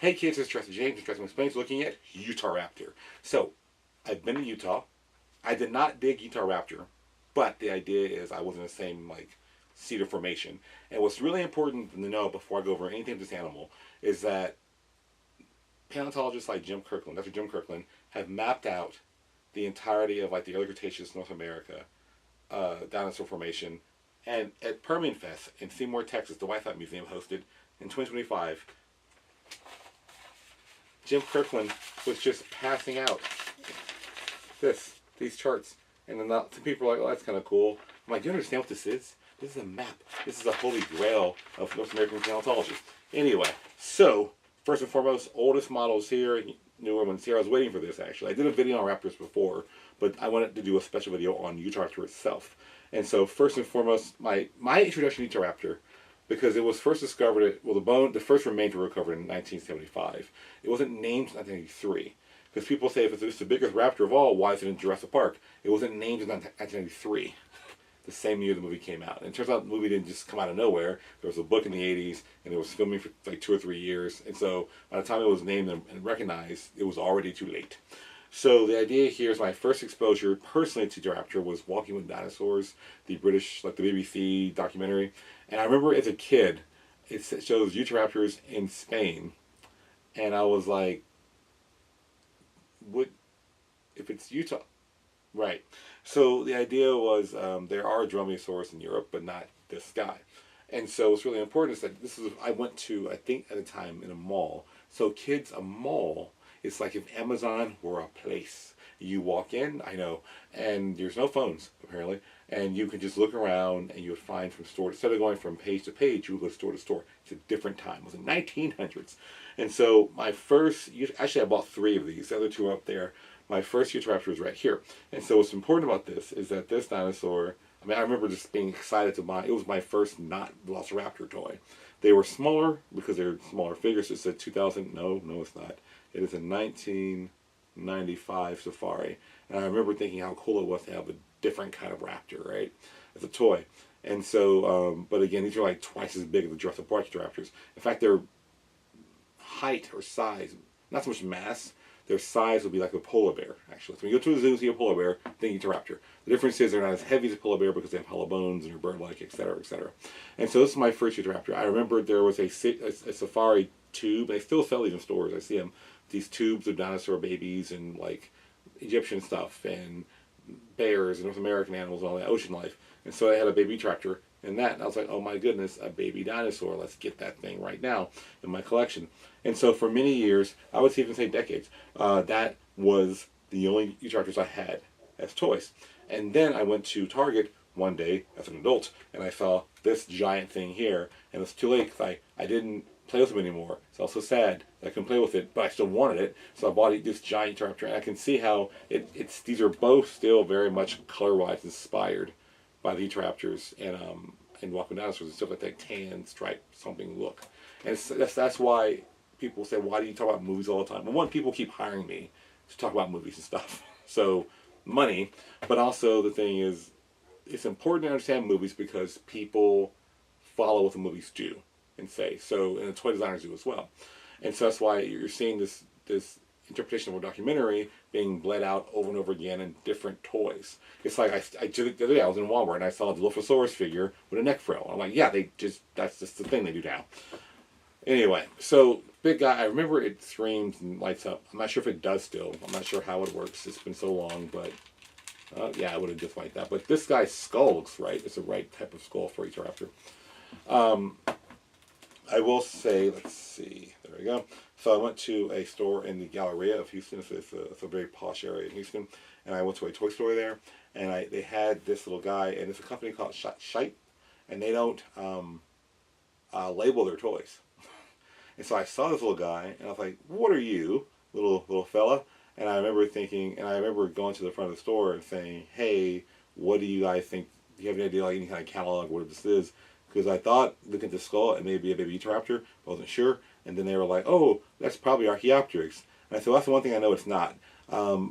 Hey kids, it's Jurassic James, Jurassic Explains, looking at Utahraptor. So, I've been in Utah. I did not dig Utahraptor, but the idea is I was in the same, like, Cedar formation. And what's really important to know before I go over anything with this animal is that paleontologists like Dr. Jim Kirkland, have mapped out the entirety of, like, the early Cretaceous North America dinosaur formation. And at Permian Fest in Seymour, Texas, the White House Museum hosted in 2025, Jim Kirkland was just passing out these charts. And then some people are like, oh, that's kind of cool. I'm like, do you understand what this is? This is a map. This is a holy grail of North American paleontology. Anyway, so, first and foremost, oldest models here, newer ones here. I was waiting for this, actually. I did a video on raptors before, but I wanted to do a special video on Utahraptor itself. And so, first and foremost, my introduction to Utahraptor, because it was first discovered at, well, the first remains were recovered in 1975. It wasn't named in 1983. Because people say if it's the biggest raptor of all, why is it in Jurassic Park? It wasn't named in 1993, the same year the movie came out. And it turns out the movie didn't just come out of nowhere. There was a book in the 80s, and it was filming for like 2 or 3 years. And so by the time it was named and recognized, it was already too late. So the idea here is my first exposure personally to Utahraptor was Walking with Dinosaurs, the British, like the BBC documentary. And I remember as a kid, it shows Utahraptors in Spain. And I was like, if it's Utah, right? So the idea was there are dromaeosaurs in Europe, but not this guy. And so what's really important is that I went to, I think at the time, in a mall. So kids, a mall, it's like if Amazon were a place. You walk in, I know, and there's no phones, apparently, and you can just look around and you would find from store, instead of going from page to page, you would go store to store. It's a different time. It was in 1900s. And so my first, actually I bought 3 of these, the other 2 are up there. My first Utahraptor was right here. And so what's important about this is that this dinosaur, I mean, I remember just being excited to buy, it was my first not Velociraptor toy. They were smaller because they're smaller figures. It's a 2000, no it's not. It is a 1995 Safari. And I remember thinking how cool it was to have a different kind of raptor, right, as a toy. And so, but again, these are like twice as big as the Jurassic Park Raptors. In fact, their height or size, not so much mass, their size would be like a polar bear, actually. So when you go to a zoo and see a polar bear, think Utahraptor. The difference is they're not as heavy as a polar bear because they have hollow bones and are bird-like, etc., etc. And so this is my first Utahraptor. I remember there was a safari tube. They still sell these in stores. I see them. These tubes of dinosaur babies and like Egyptian stuff and bears and North American animals and all that ocean life. And so I had a baby Utahraptor and that. And I was like, oh my goodness, a baby dinosaur. Let's get that thing right now in my collection. And so for many years, I would even say decades, that was the only Utahraptors I had as toys. And then I went to Target one day as an adult, and I saw this giant thing here, and it's too late because I didn't play with them anymore. It's also sad that I couldn't play with it, but I still wanted it, so I bought this giant Utahraptor, and I can see how these are both still very much color-wise inspired by the Utahraptors and Walking Dinosaurs and stuff like that tan, stripe, something look. And that's why people say, why do you talk about movies all the time? Well, one, people keep hiring me to talk about movies and stuff. So, money. But also, the thing is, it's important to understand movies because people follow what the movies do and say. So, and the toy designers do as well. And so that's why you're seeing this interpretation of a documentary being bled out over and over again in different toys. It's like, the other day I was in Walmart and I saw a Dilophosaurus figure with a neck frill. I'm like, yeah, that's just the thing they do now. Anyway, so big guy, I remember it screams and lights up. I'm not sure if it does still. I'm not sure how it works. It's been so long, but yeah, I would have just liked that. But this guy's skull looks right. It's the right type of skull for Utahraptor. I will say, let's see, there we go. So I went to a store in the Galleria of Houston. It's a very posh area in Houston. And I went to a toy store there, and they had this little guy, and it's a company called Shite, and they don't label their toys. And so I saw this little guy, and I was like, what are you, little fella? And I remember thinking, and I remember going to the front of the store and saying, hey, what do you guys think? Do you have any idea, like any kind of catalog, what this is? Because I thought, looking at the skull, it may be a baby Utahraptor, but I wasn't sure. And then they were like, oh, that's probably Archaeopteryx. And I said, well, that's the one thing I know it's not.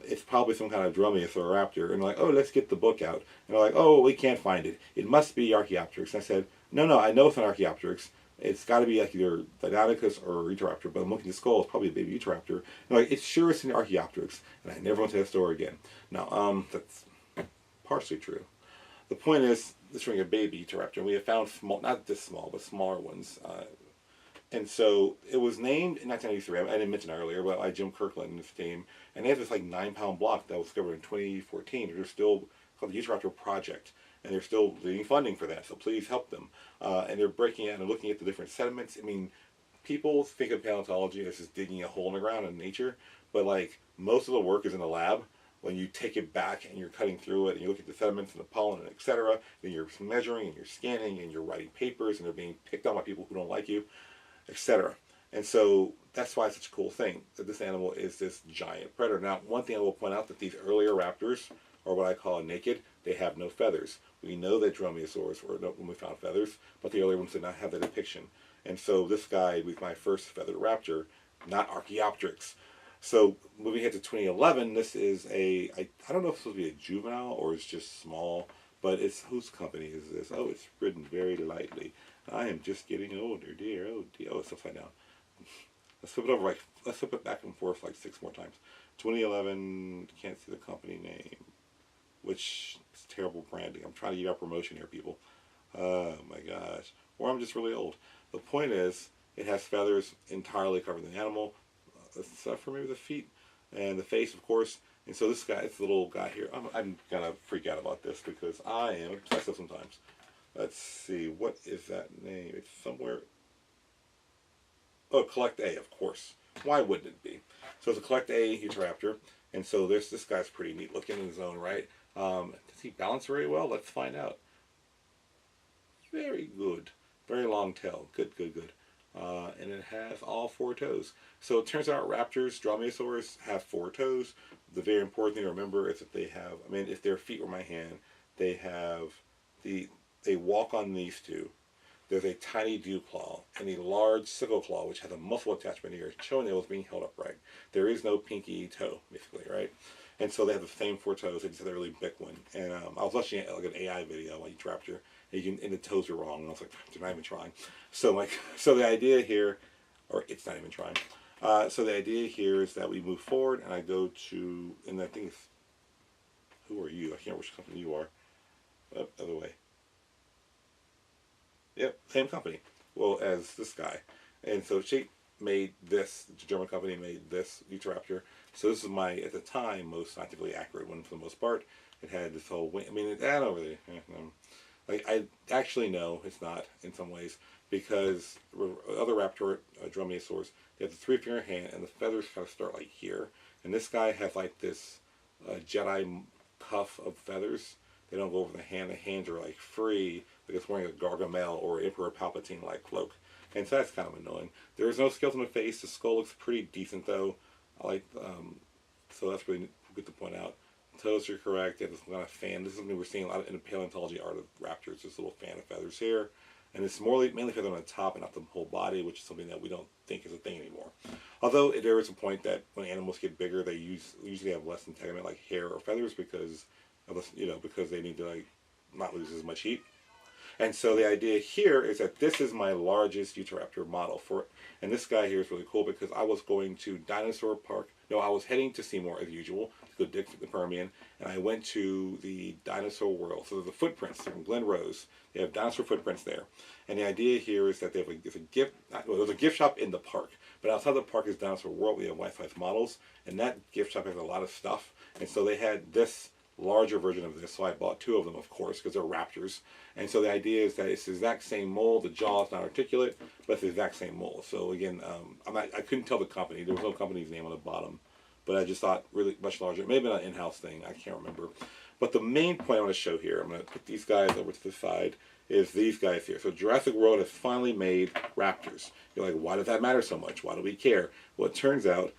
It's probably some kind of dromaeosaur or raptor. And they're like, oh, let's get the book out. And they're like, oh, we can't find it. It must be Archaeopteryx. And I said, no, I know it's not Archaeopteryx. It's got to be like either Deinonychus or Utahraptor, but I'm looking at the skull. It's probably a baby Utahraptor. And like, it's sure it's an Archaeopteryx, and I never went to that store again. Now, that's partially true. The point is, this ring a baby Utahraptor, and we have found small, not this small, but smaller ones. And so it was named in 1993. I didn't mention earlier, but by Jim Kirkland and his team, and they have this like 9-pound block that was discovered in 2014. They're still called the Utahraptor Project, and they're still getting funding for that. So please help them. And they're breaking out and looking at the different sediments. I mean, people think of paleontology as just digging a hole in the ground in nature, but like most of the work is in the lab. When you take it back and you're cutting through it and you look at the sediments and the pollen and etc., then you're measuring and you're scanning and you're writing papers and they're being picked on by people who don't like you, etc. And so that's why it's such a cool thing that this animal is this giant predator. Now, one thing I will point out that these earlier raptors, or what I call naked, they have no feathers. We know that dromaeosaurs were when we found feathers, but the earlier ones did not have that depiction. And so this guy was my first feathered raptor, not Archaeopteryx. So moving ahead to 2011, this is I don't know if it's supposed to be a juvenile or it's just small, but it's, whose company is this? Oh, it's ridden very lightly. I am just getting older, dear. Oh, dear. Oh, it's upside down. Let's flip it over, let's flip it back and forth like 6 more times. 2011, can't see the company name, which is terrible branding. I'm trying to eat our promotion here, people. Oh my gosh. Or I'm just really old. The point is, it has feathers entirely covering the animal, except for maybe the feet and the face, of course. And so this guy, this little guy here, I'm gonna freak out about this because I am obsessive sometimes. Let's see, what is that name? It's somewhere. Oh, Collect A, of course. Why wouldn't it be? So it's a Collect A Utahraptor, and so this guy's pretty neat looking in his own right. Does he balance very well? Let's find out. Very good. Very long tail. Good, good, good. And it has all 4 toes. So it turns out raptors, dromaeosaurs, have 4 toes. The very important thing to remember is that they have, I mean, if their feet were my hand, they have they walk on these 2. There's a tiny dew claw and a large sickle claw, which has a muscle attachment here, showing it was being held upright. There is no pinky toe, basically, right? And so they have the same 4 toes. They just have a really big one. And I was watching like an AI video on each raptor, and the toes are wrong. And I was like, they're not even trying. So so the idea here, or it's not even trying. So the idea here is that we move forward, and I go to, and I think it's, who are you? I can't remember which company you are. Oh, other way. Yep, same company. Well, as this guy. And so she made this, the German company made this Utahraptor. So this is my, at the time, most scientifically accurate one for the most part. It had this whole wing. I mean, I don't really, like, I actually know it's not in some ways, because other raptor dromaeosaurs, they have the 3-finger hand and the feathers kind of start like here. And this guy has like this Jedi cuff of feathers. They don't go over the hand. The hands are like free, like it's wearing a Gargamel or Emperor Palpatine like cloak. And so that's kind of annoying. There is no scales on the face. The skull looks pretty decent though. I like, so that's really good to point out. Toes are correct. They have this kind of fan. This is something we're seeing a lot in the paleontology art of raptors. This little fan of feathers here. And it's mainly feathers on the top and not the whole body, which is something that we don't think is a thing anymore. Although there is a point that when animals get bigger, they usually have less integument, like hair or feathers, because because they need to like not lose as much heat. And so the idea here is that this is my largest Utahraptor model and this guy here is really cool because I was going to Dinosaur Park. No, I was heading to Seymour as usual to go dig for the Permian, and I went to the Dinosaur World. So the footprints from Glen Rose. They have dinosaur footprints there, and the idea here is that they have there's a gift shop in the park, but outside the park is Dinosaur World. We have life-size models, and that gift shop has a lot of stuff, and so they had this larger version of this, so I bought 2 of them, of course, because they're raptors. And so the idea is that it's the exact same mold. The jaw is not articulate, but it's the exact same mold. So again, I couldn't tell the company. There was no company's name on the bottom, but I just thought really much larger. Maybe not an in-house thing. I can't remember. But the main point I want to show here, I'm going to put these guys over to the side, is these guys here. So Jurassic World has finally made raptors. You're like, why does that matter so much? Why do we care? Well, it turns out,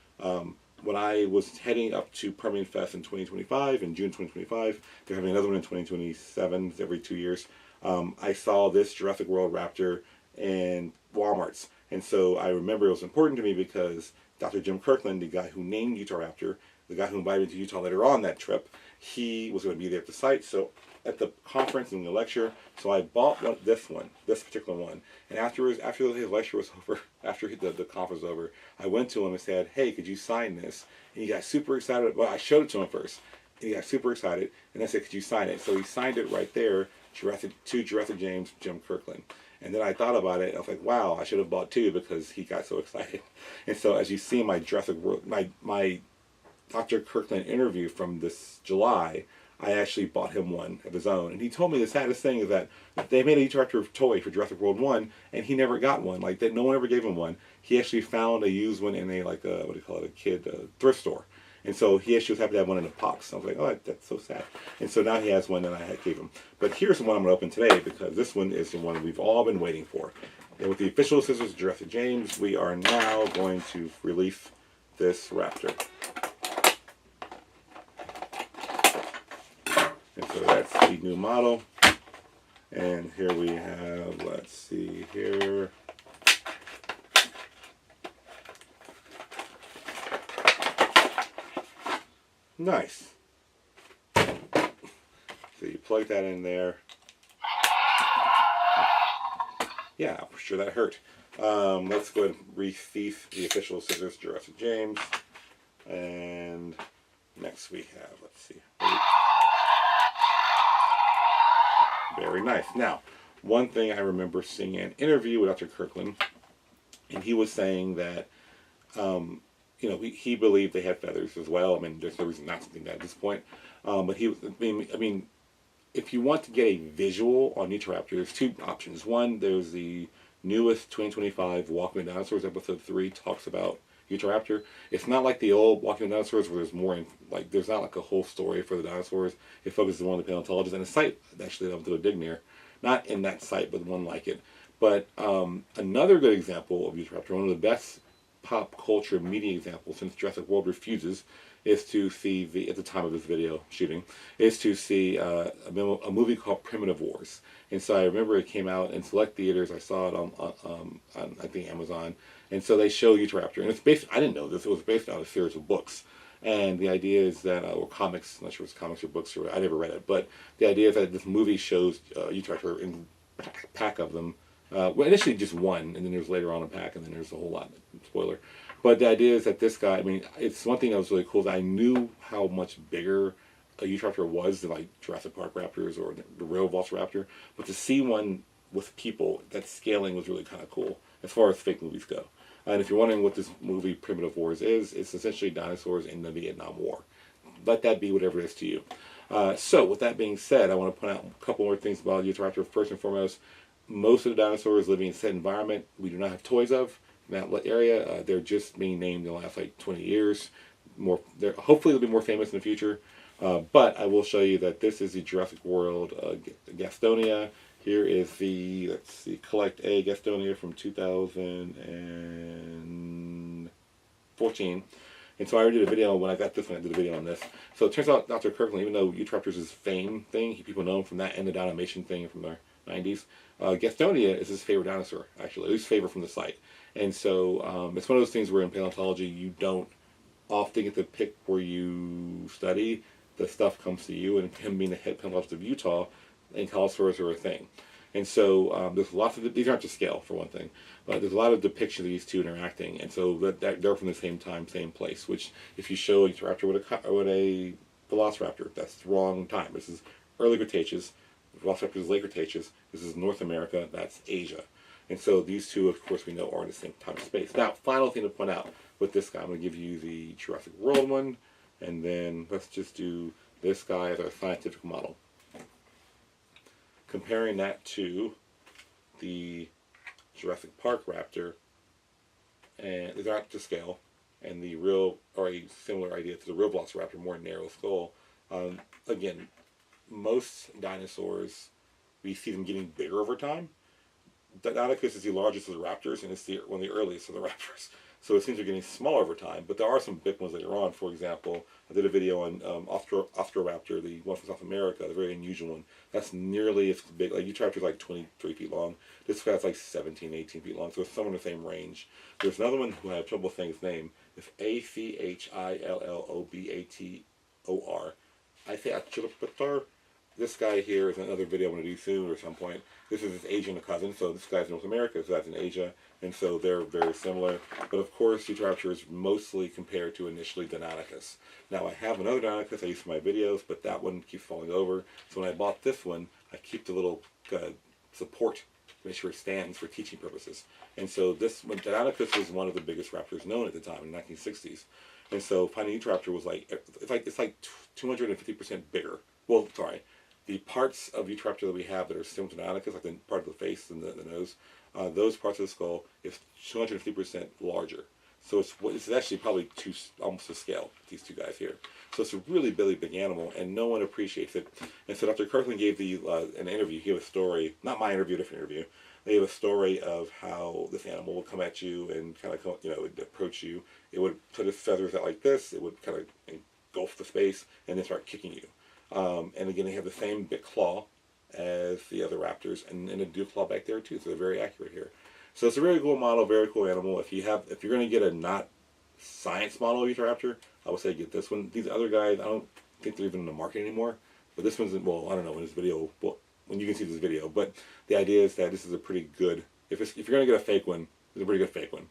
when I was heading up to Permian Fest in 2025, in June 2025, they're having another one in 2027, every 2 years, I saw this Jurassic World raptor in Walmart's. And so I remember it was important to me because Dr. Jim Kirkland, the guy who named Utahraptor, the guy who invited me to Utah later on that trip, he was going to be there at the site. So at the conference and the lecture, so I bought this particular one. And afterwards, after his lecture was over, after the conference was over, I went to him and said, "Hey, could you sign this?" And he got super excited. Well, I showed it to him first. And he got super excited. And I said, "Could you sign it?" So he signed it right there, Jurassic James, Jim Kirkland. And then I thought about it. I was like, "Wow, I should have bought two," because he got so excited. And so, as you see in my my Dr. Kirkland interview from this July, I actually bought him one of his own. And he told me the saddest thing is that they made a Utahraptor toy for Jurassic World 1, and he never got one. Like, that, no one ever gave him one. He actually found a used one in a, like, a, what do you call it, a kid thrift store. And so he actually was happy to have one in a box. So I was like, oh, that's so sad. And so now he has one that I gave him. But here's the one I'm going to open today, because this one is the one that we've all been waiting for. And with the official scissors of Jurassic James, we are now going to release this raptor. And so that's the new model. And here we have, let's see here. Nice. So you plug that in there. Yeah, I'm sure that hurt. Let's go ahead and re-thief the official scissors, Jurassic James. And next we have, let's see. Very nice. Now, one thing I remember seeing an interview with Dr. Kirkland, and he was saying that, you know, he believed they had feathers as well. I mean, there's no reason not to think that at this point. But he was, I mean, if you want to get a visual on Utahraptor, there's two options. One, there's the newest 2025 Walking with Dinosaurs, episode 3, talks about Utahraptor. It's not like the old Walking with Dinosaurs where there's more, like, there's not like a whole story for the dinosaurs. It focuses on the paleontologists and a site actually that I'm going to dig near. Not in that site, but one like it. But another good example of Utahraptor, one of the best pop culture media examples, since Jurassic World refuses, is to see at the time of this video shooting, is to see a movie called Primitive Wars. And so I remember it came out in select theaters. I saw it on I think Amazon. And so they show Utahraptor, and it's based. I didn't know this. It was based on a series of books. And the idea is that, or comics. I'm not sure if it's comics or books. Or I never read it, but the idea is that this movie shows Utahraptor in a pack of them. Well, initially just one, and then there's later on a pack, and then there's a whole lot. Spoiler. But the idea is that this guy, I mean, it's one thing that was really cool, that I knew how much bigger a Utahraptor was than like Jurassic Park raptors or the real Velociraptor. But to see one with people, that scaling was really kind of cool as far as fake movies go. And if you're wondering what this movie Primitive Wars is, it's essentially dinosaurs in the Vietnam War. Let that be whatever it is to you. So with that being said, I want to point out a couple more things about Utahraptor. First and foremost, most of the dinosaurs live in a set environment we do not have toys of in that area. They're just being named in the last like 20 years. Hopefully they'll be more famous in the future. But I will show you that this is the Jurassic World Gastonia. Here is the, let's see, Collect A Gastonia from 2014. And so I already did a video, when I got this one, I did a video on this. So it turns out Dr. Kirkland, even though Utahraptor's his fame thing, people know him from that and the Dalmatian thing from the 90s, Gastonia is his favorite dinosaur, actually, at least favorite from the site. And so it's one of those things where in paleontology you don't often get to pick where you study. The stuff comes to you, and him being the head paleontologist of Utah, ankylosaurs are a thing. And so there's lots of, these aren't to scale for one thing, but there's a lot of depictions of these two interacting, and so that they're from the same time, same place, which if you show a Utahraptor with a Velociraptor, that's the wrong time. This is early Cretaceous, Velociraptor is late Cretaceous, this is North America, that's Asia. And so these two, of course, we know are in the same time and space. Now, final thing to point out with this guy, I'm going to give you the Jurassic World one, and then let's just do this guy as our scientific model. Comparing that to the Jurassic Park raptor, and these aren't to scale, and the real, or a similar idea to the real Velociraptor, more narrow skull. Again, most dinosaurs, we see them getting bigger over time. Deinonychus is the largest of the raptors, and it's one of the earliest of the raptors. So it seems they're getting smaller over time, but there are some big ones later on. For example, I did a video on Utahraptor, the one from South America, the very unusual one. That's nearly as big. Like Utahraptor is like 23 feet long. This guy's like 17, 18 feet long. So it's somewhere in the same range. There's another one who I have trouble saying his name. It's Achillobator. I say Utahraptor. This guy here is another video I'm going to do soon or some point. This is his Asian cousin, so this guy's in North America, so that's in Asia, and so they're very similar. But of course, Utahraptor is mostly compared to initially Deinonychus. Now I have another Deinonychus I use for my videos, but that one keeps falling over. So when I bought this one, I keep the little support to make sure it stands for teaching purposes. And so this one, Deinonychus was one of the biggest raptors known at the time in the 1960s. And so finding Utahraptor was it's like 250% bigger. Well, sorry. The parts of Utahraptor that we have that are similar to Deinonychus, like the part of the face and the nose, those parts of the skull is 250% larger. So it's actually probably almost to scale, these two guys here. So it's a really big animal, and no one appreciates it. And so Dr. Kirkland gave an interview. He gave a story, not my interview, a different interview. They gave a story of how this animal would come at you and kind of, it would approach you. It would put its feathers out like this. It would kind of engulf the space and then start kicking you. And again, they have the same big claw as the other raptors, and a dual claw back there too. So they're very accurate here. So it's a very cool model, very cool animal. If you're going to get a not science model of Utahraptor, I would say get this one. These other guys, I don't think they're even in the market anymore. But this one's, well, I don't know when this video, well, when you can see this video. But the idea is that this is a pretty good. If you're going to get a fake one, it's a pretty good fake one.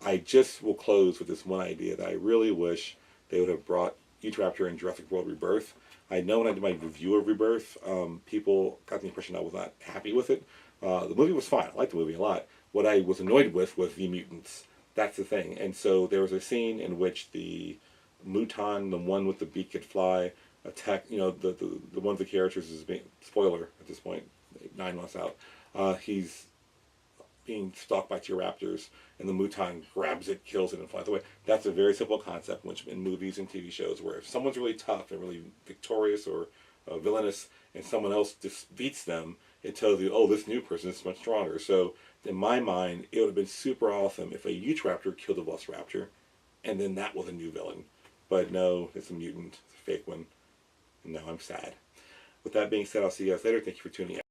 I just will close with this one idea that I really wish they would have brought Utahraptor in Jurassic World Rebirth. I know when I did my review of Rebirth, people got the impression I was not happy with it. The movie was fine. I liked the movie a lot. What I was annoyed with was the mutants. That's the thing. And so there was a scene in which the Muton, the one with the beak could fly, attack, the one of the characters is being, spoiler at this point, 9 months out, he's being stalked by T-Raptors, and the Muton grabs it, kills it, and flies away. That's a very simple concept which in movies and TV shows, where if someone's really tough and really victorious or villainous, and someone else defeats them, it tells you, oh, this new person is much stronger. So in my mind, it would have been super awesome if a Utahraptor killed a Velociraptor, and then that was a new villain. But no, it's a mutant, it's a fake one, and now I'm sad. With that being said, I'll see you guys later. Thank you for tuning in.